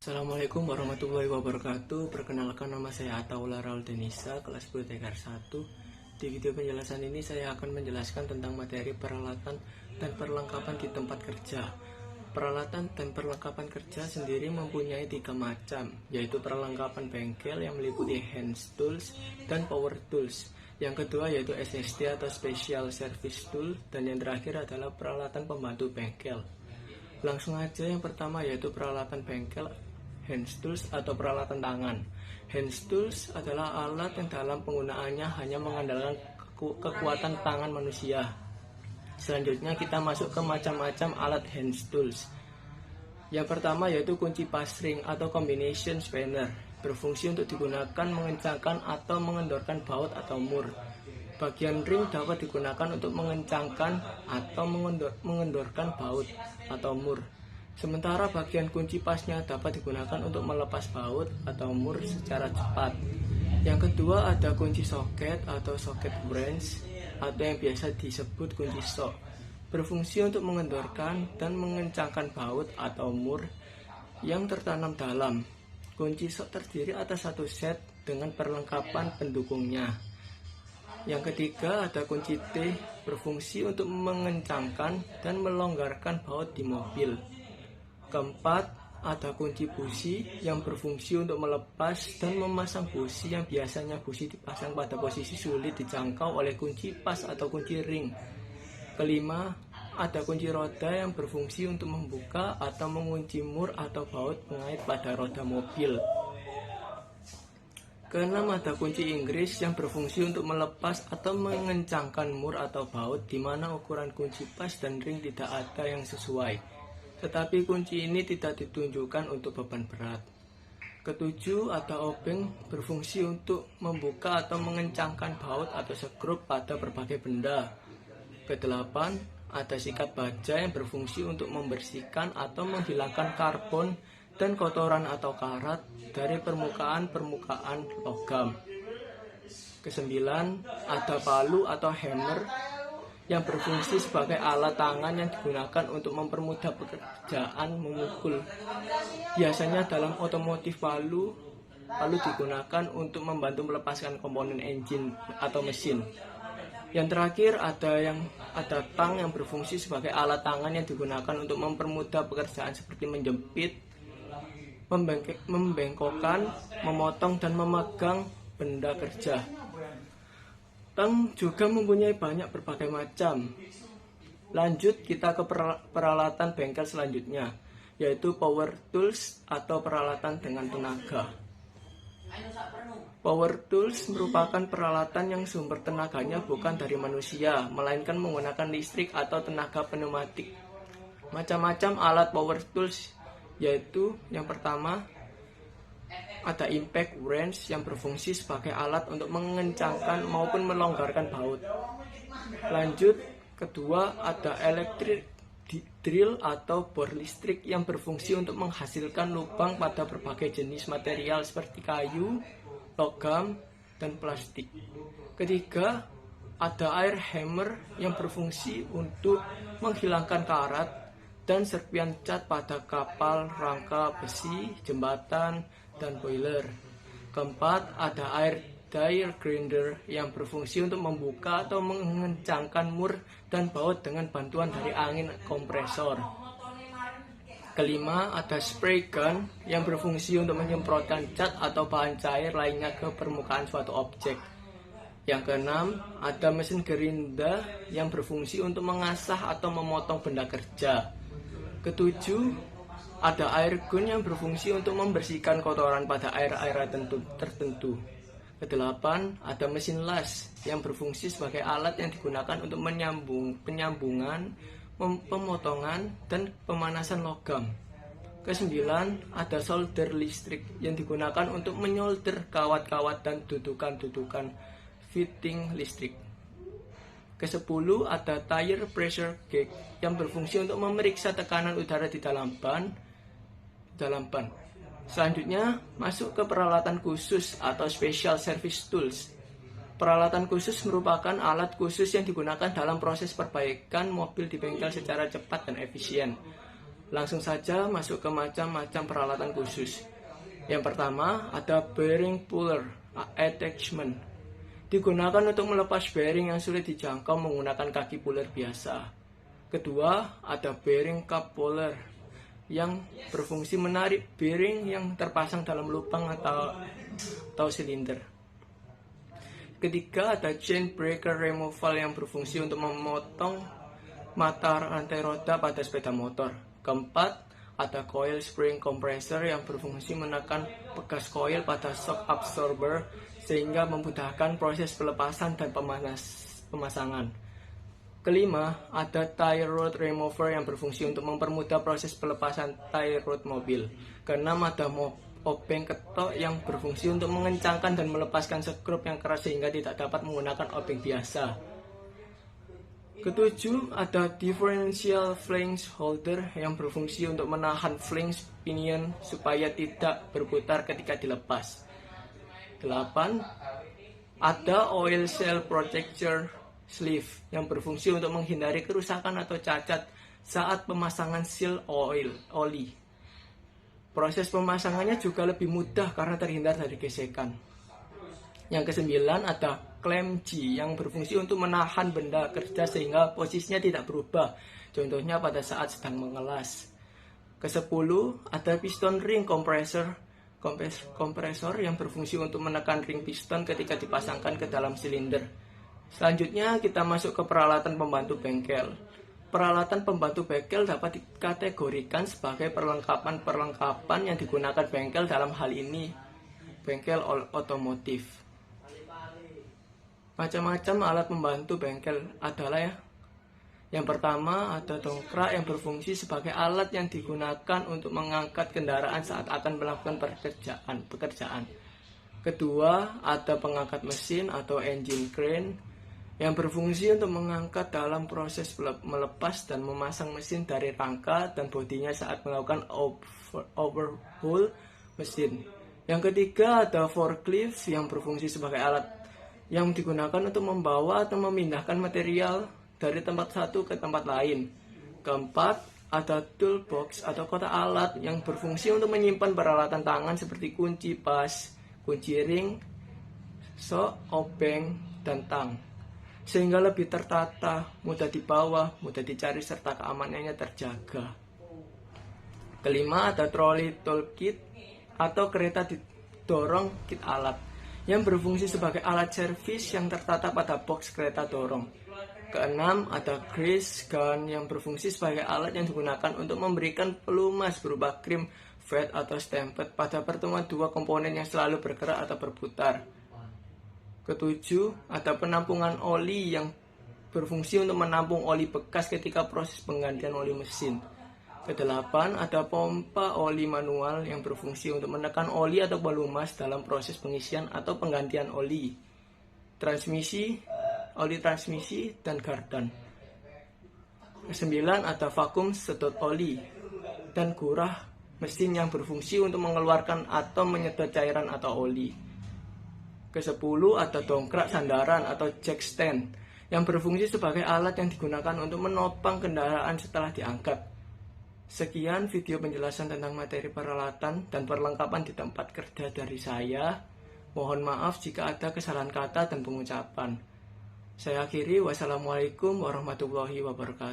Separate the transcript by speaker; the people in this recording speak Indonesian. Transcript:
Speaker 1: Assalamualaikum warahmatullahi wabarakatuh. Perkenalkan, nama saya Ataula Raul Denisa, kelas 10 TKR 1. Di video penjelasan ini saya akan menjelaskan tentang materi peralatan dan perlengkapan di tempat kerja. Peralatan dan perlengkapan kerja sendiri mempunyai 3 macam, yaitu perlengkapan bengkel yang meliputi hand tools dan power tools. Yang kedua yaitu SST atau Special Service Tool, dan yang terakhir adalah peralatan pembantu bengkel. Langsung aja, yang pertama yaitu peralatan bengkel, hand tools atau peralatan tangan. Hand tools adalah alat yang dalam penggunaannya hanya mengandalkan kekuatan tangan manusia. Selanjutnya kita masuk ke macam-macam alat hand tools. Yang pertama yaitu kunci pasring atau combination spanner, berfungsi untuk digunakan mengencangkan atau mengendorkan baut atau mur. Bagian ring dapat digunakan untuk mengencangkan atau mengendorkan baut atau mur. Sementara bagian kunci pasnya dapat digunakan untuk melepas baut atau mur secara cepat. Yang kedua ada kunci soket atau socket wrench, atau yang biasa disebut kunci sok, berfungsi untuk mengendorkan dan mengencangkan baut atau mur yang tertanam dalam. Kunci sok terdiri atas satu set dengan perlengkapan pendukungnya. Yang ketiga ada kunci T, berfungsi untuk mengencangkan dan melonggarkan baut di mobil. Keempat ada kunci busi yang berfungsi untuk melepas dan memasang busi yang biasanya busi dipasang pada posisi sulit dijangkau oleh kunci pas atau kunci ring. Kelima ada kunci roda yang berfungsi untuk membuka atau mengunci mur atau baut pengait pada roda mobil. Keenam ada kunci Inggris yang berfungsi untuk melepas atau mengencangkan mur atau baut di mana ukuran kunci pas dan ring tidak ada yang sesuai, tetapi kunci ini tidak ditunjukkan untuk beban berat. Ketujuh ada obeng, berfungsi untuk membuka atau mengencangkan baut atau skrup pada berbagai benda. Kedelapan ada sikat baja yang berfungsi untuk membersihkan atau menghilangkan karbon dan kotoran atau karat dari permukaan logam. Kesembilan ada palu atau hammer yang berfungsi sebagai alat tangan yang digunakan untuk mempermudah pekerjaan memukul. Biasanya dalam otomotif palu digunakan untuk membantu melepaskan komponen engine atau mesin. Yang terakhir ada tang yang berfungsi sebagai alat tangan yang digunakan untuk mempermudah pekerjaan seperti menjepit, membengkokkan, memotong dan memegang benda kerja. Tang juga mempunyai berbagai macam. Lanjut kita ke peralatan bengkel selanjutnya, yaitu power tools atau peralatan dengan tenaga. Power tools merupakan peralatan yang sumber tenaganya bukan dari manusia, melainkan menggunakan listrik atau tenaga pneumatik. Macam-macam alat power tools yaitu yang pertama ada impact wrench yang berfungsi sebagai alat untuk mengencangkan maupun melonggarkan baut. Lanjut, kedua ada electric drill atau bor listrik yang berfungsi untuk menghasilkan lubang pada berbagai jenis material seperti kayu, logam, dan plastik. Ketiga, ada air hammer yang berfungsi untuk menghilangkan karat dan serpian cat pada kapal, rangka besi, jembatan, dan boiler. Keempat, ada air dryer grinder yang berfungsi untuk membuka atau mengencangkan mur dan baut dengan bantuan dari angin kompresor. Kelima, ada spray gun yang berfungsi untuk menyemprotkan cat atau bahan cair lainnya ke permukaan suatu objek. Yang keenam, ada mesin gerinda yang berfungsi untuk mengasah atau memotong benda kerja. Ketujuh, ada air gun yang berfungsi untuk membersihkan kotoran pada air-air tertentu. Kedelapan, ada mesin las yang berfungsi sebagai alat yang digunakan untuk penyambungan, pemotongan, dan pemanasan logam. Kesembilan, ada solder listrik yang digunakan untuk menyolder kawat-kawat dan dudukan-dudukan fitting listrik. Kesepuluh, ada tire pressure gauge yang berfungsi untuk memeriksa tekanan udara di dalam ban. Selanjutnya, masuk ke peralatan khusus atau special service tools. Peralatan khusus merupakan alat khusus yang digunakan dalam proses perbaikan mobil di bengkel secara cepat dan efisien. Langsung saja masuk ke macam-macam peralatan khusus. Yang pertama ada bearing puller attachment. Digunakan untuk melepas bearing yang sulit dijangkau menggunakan kaki puller biasa. Kedua ada bearing cup puller yang berfungsi menarik bearing yang terpasang dalam lubang atau silinder. Ketiga ada chain breaker removal yang berfungsi untuk memotong mata rantai roda pada sepeda motor. Keempat ada coil spring compressor yang berfungsi menekan bekas coil pada shock absorber sehingga memudahkan proses pelepasan dan pemasangan. Kelima, ada tie rod remover yang berfungsi untuk mempermudah proses pelepasan tie rod mobil. Keenam, ada obeng ketok yang berfungsi untuk mengencangkan dan melepaskan skrup yang keras sehingga tidak dapat menggunakan obeng biasa. Ketujuh, ada differential flange holder yang berfungsi untuk menahan flange pinion supaya tidak berputar ketika dilepas. 8. Ada oil cell protector sleeve yang berfungsi untuk menghindari kerusakan atau cacat saat pemasangan seal oli. Proses pemasangannya juga lebih mudah karena terhindar dari gesekan. Yang kesembilan ada clamp G yang berfungsi untuk menahan benda kerja sehingga posisinya tidak berubah. Contohnya pada saat sedang mengelas. Kesepuluh ada piston ring kompresor yang berfungsi untuk menekan ring piston ketika dipasangkan ke dalam silinder. Selanjutnya kita masuk ke peralatan pembantu bengkel. Peralatan pembantu bengkel dapat dikategorikan sebagai perlengkapan yang digunakan bengkel, dalam hal ini bengkel otomotif. Macam-macam alat pembantu bengkel adalah yang pertama ada dongkrak yang berfungsi sebagai alat yang digunakan untuk mengangkat kendaraan saat akan melakukan pekerjaan. Kedua, ada pengangkat mesin atau engine crane yang berfungsi untuk mengangkat dalam proses melepas dan memasang mesin dari rangka dan bodinya saat melakukan overhaul mesin. Yang ketiga, ada forklift yang berfungsi sebagai alat yang digunakan untuk membawa atau memindahkan material dari tempat satu ke tempat lain. Keempat, ada toolbox atau kotak alat yang berfungsi untuk menyimpan peralatan tangan seperti kunci pas, kunci ring, sok, obeng, dan tang, sehingga lebih tertata, mudah dibawa, mudah dicari, serta keamanannya terjaga. Kelima, ada trolley toolkit atau kereta didorong kit alat yang berfungsi sebagai alat servis yang tertata pada box kereta dorong. Keenam, ada grease gun yang berfungsi sebagai alat yang digunakan untuk memberikan pelumas berupa krim, fat, atau stamped pada pertemuan dua komponen yang selalu bergerak atau berputar. Ketujuh, ada penampungan oli yang berfungsi untuk menampung oli bekas ketika proses penggantian oli mesin. Kedelapan, ada pompa oli manual yang berfungsi untuk menekan oli atau pelumas dalam proses pengisian atau penggantian oli. Oli transmisi, dan gardan. Kesembilan, ada vakum sedot oli dan gurah mesin yang berfungsi untuk mengeluarkan atau menyedot cairan atau oli. Kesepuluh, ada dongkrak sandaran atau jack stand yang berfungsi sebagai alat yang digunakan untuk menopang kendaraan setelah diangkat. Sekian video penjelasan tentang materi peralatan dan perlengkapan di tempat kerja dari saya. Mohon maaf jika ada kesalahan kata dan pengucapan. Saya akhiri, wassalamualaikum warahmatullahi wabarakatuh.